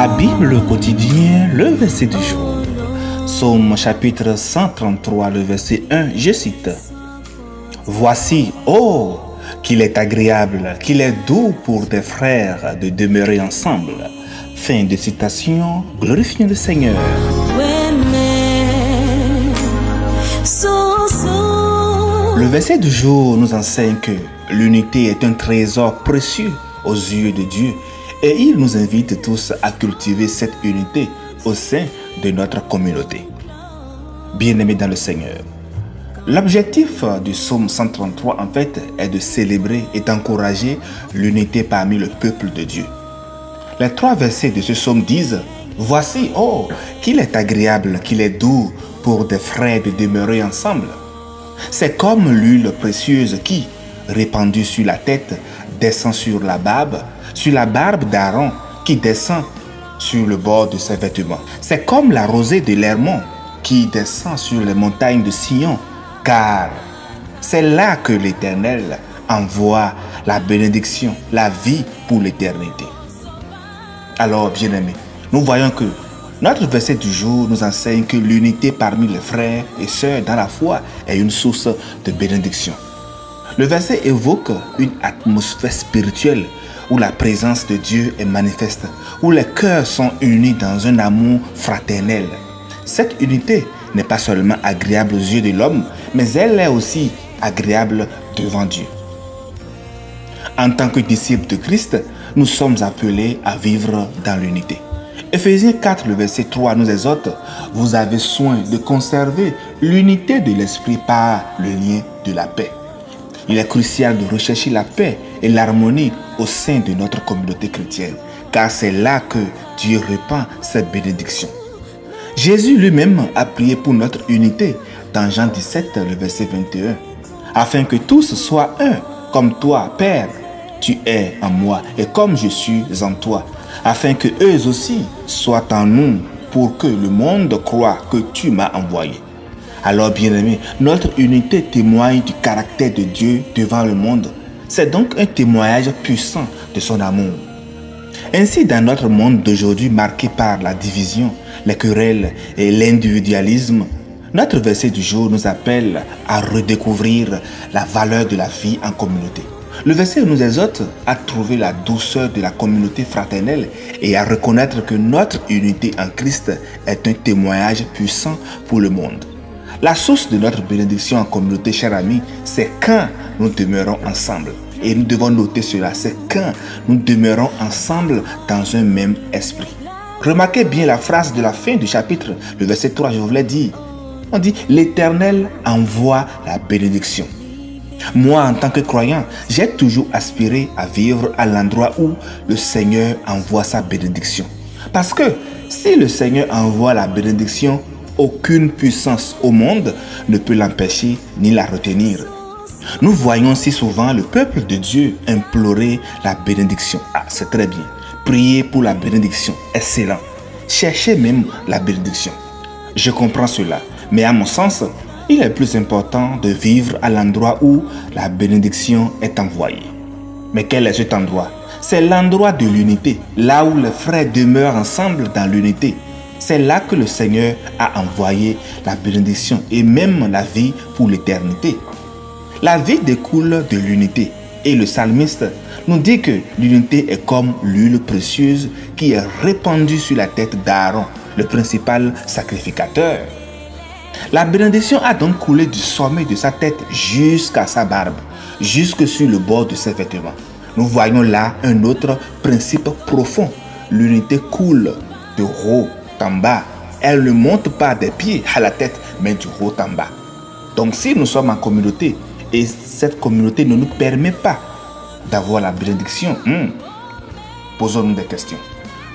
La Bible quotidien, le verset du jour. Psaume chapitre 133, le verset 1, je cite. Voici, oh, qu'il est agréable, qu'il est doux pour des frères de demeurer ensemble. Fin de citation, glorifions le Seigneur. Le verset du jour nous enseigne que l'unité est un trésor précieux aux yeux de Dieu et il nous invite tous à cultiver cette unité au sein de notre communauté. Bien-aimés dans le Seigneur, l'objectif du psaume 133 en fait est de célébrer et d'encourager l'unité parmi le peuple de Dieu. Les 3 versets de ce psaume disent « Voici, oh, qu'il est agréable, qu'il est doux pour des frères de demeurer ensemble. » C'est comme l'huile précieuse qui, répandue sur la tête, descend sur la barbe d'Aaron qui descend sur le bord de ses vêtements. C'est comme la rosée de l'Hermon qui descend sur les montagnes de Sion, car c'est là que l'Éternel envoie la bénédiction, la vie pour l'éternité. Alors, bien-aimés, nous voyons que notre verset du jour nous enseigne que l'unité parmi les frères et sœurs dans la foi est une source de bénédiction. Le verset évoque une atmosphère spirituelle où la présence de Dieu est manifeste, où les cœurs sont unis dans un amour fraternel. Cette unité n'est pas seulement agréable aux yeux de l'homme, mais elle est aussi agréable devant Dieu. En tant que disciples de Christ, nous sommes appelés à vivre dans l'unité. Éphésiens 4, le verset 3 nous exhorte « Vous avez soin de conserver l'unité de l'esprit par le lien de la paix ». Il est crucial de rechercher la paix et l'harmonie au sein de notre communauté chrétienne, car c'est là que Dieu répand ses bénédictions. Jésus lui-même a prié pour notre unité dans Jean 17, le verset 21, afin que tous soient un, comme toi, Père, tu es en moi, et comme je suis en toi, afin que eux aussi soient en nous, pour que le monde croie que tu m'as envoyé. Alors, bien-aimés, notre unité témoigne du caractère de Dieu devant le monde. C'est donc un témoignage puissant de son amour. Ainsi, dans notre monde d'aujourd'hui marqué par la division, les querelles et l'individualisme, notre verset du jour nous appelle à redécouvrir la valeur de la vie en communauté. Le verset nous exhorte à trouver la douceur de la communauté fraternelle et à reconnaître que notre unité en Christ est un témoignage puissant pour le monde. La source de notre bénédiction en communauté, chers amis, c'est quand nous demeurons ensemble. Et nous devons noter cela, c'est quand nous demeurons ensemble dans un même esprit. Remarquez bien la phrase de la fin du chapitre, le verset 3, je vous l'ai dit. On dit « L'Éternel envoie la bénédiction ». Moi, en tant que croyant, j'ai toujours aspiré à vivre à l'endroit où le Seigneur envoie sa bénédiction. Parce que si le Seigneur envoie la bénédiction, aucune puissance au monde ne peut l'empêcher ni la retenir. Nous voyons si souvent le peuple de Dieu implorer la bénédiction. Ah, c'est très bien. Priez pour la bénédiction. Excellent. Cherchez même la bénédiction. Je comprends cela. Mais à mon sens, il est plus important de vivre à l'endroit où la bénédiction est envoyée. Mais quel est cet endroit? C'est l'endroit de l'unité, là où les frères demeurent ensemble dans l'unité. C'est là que le Seigneur a envoyé la bénédiction et même la vie pour l'éternité. La vie découle de l'unité et le psalmiste nous dit que l'unité est comme l'huile précieuse qui est répandue sur la tête d'Aaron, le principal sacrificateur. La bénédiction a donc coulé du sommet de sa tête jusqu'à sa barbe, jusque sur le bord de ses vêtements. Nous voyons là un autre principe profond. L'unité coule de haut en bas. Elle ne monte pas des pieds à la tête, mais du haut en bas. Donc si nous sommes en communauté et cette communauté ne nous permet pas d'avoir la bénédiction, posons-nous des questions.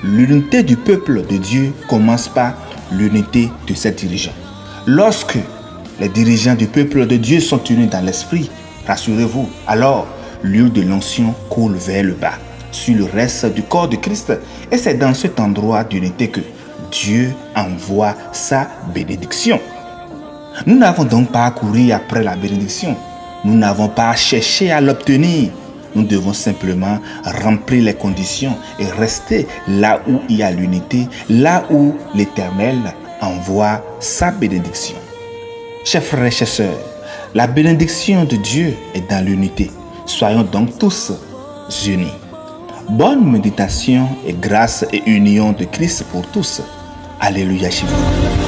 L'unité du peuple de Dieu commence par l'unité de ses dirigeants. Lorsque les dirigeants du peuple de Dieu sont unis dans l'esprit, rassurez-vous, alors l'huile de l'onction coule vers le bas, sur le reste du corps de Christ. Et c'est dans cet endroit d'unité que Dieu envoie sa bénédiction. Nous n'avons donc pas à courir après la bénédiction. Nous n'avons pas à chercher à l'obtenir. Nous devons simplement remplir les conditions et rester là où il y a l'unité, là où l'Éternel envoie sa bénédiction. Chers frères et chères sœurs, la bénédiction de Dieu est dans l'unité. Soyons donc tous unis. Bonne méditation et grâce et union de Christ pour tous. Alléluia chez vous.